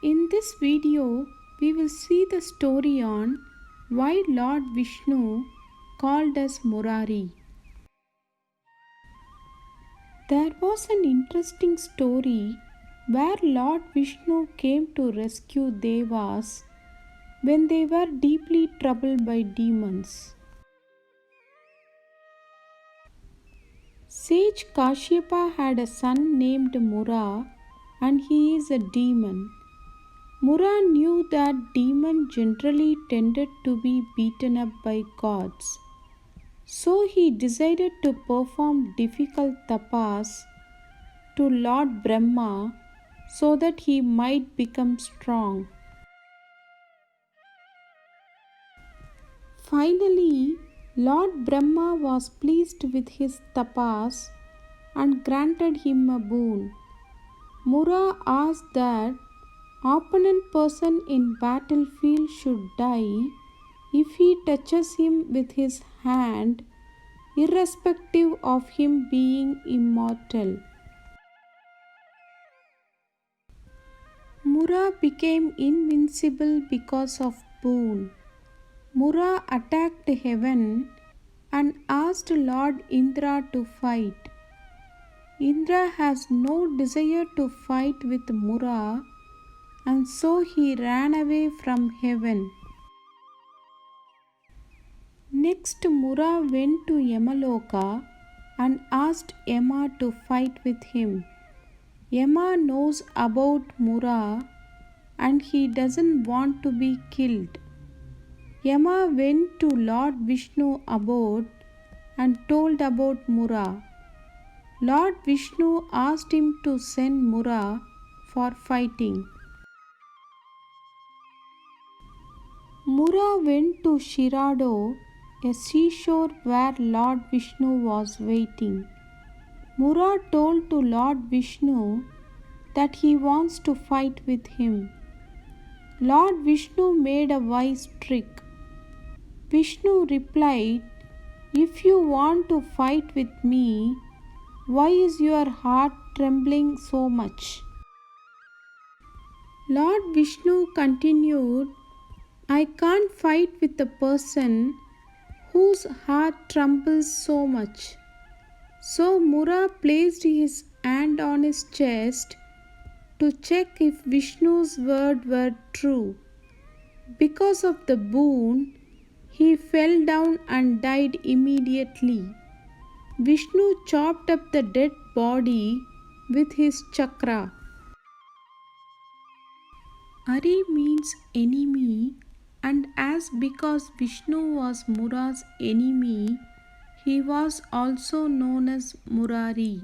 In this video, we will see the story on why Lord Vishnu called us Murari. There was an interesting story where Lord Vishnu came to rescue Devas when they were deeply troubled by demons. Sage Kashyapa had a son named Mura, and he is a demon. Mura knew that demons generally tended to be beaten up by gods. So he decided to perform difficult tapas to Lord Brahma so that he might become strong. Finally, Lord Brahma was pleased with his tapas and granted him a boon. Mura asked that opponent person in battlefield should die if he touches him with his hand, irrespective of him being immortal. Mura became invincible because of boon. Mura attacked heaven and asked Lord Indra to fight. Indra has no desire to fight with Mura, and so he ran away from heaven. Next, Mura went to Yamaloka and asked Yama to fight with him. Yama knows about Mura and he doesn't want to be killed. Yama went to Lord Vishnu abode and told about Mura. Lord Vishnu asked him to send Mura for fighting. Mura went to Shirado, a seashore where Lord Vishnu was waiting. Mura told to Lord Vishnu that he wants to fight with him. Lord Vishnu made a wise trick. Vishnu replied, "If you want to fight with me, why is your heart trembling so much?" Lord Vishnu continued, "I can't fight with a person whose heart trembles so much." So Mura placed his hand on his chest to check if Vishnu's word were true. Because of the boon, he fell down and died immediately. Vishnu chopped up the dead body with his chakra. Ari means enemy, and as because Vishnu was Mura's enemy, he was also known as Murari.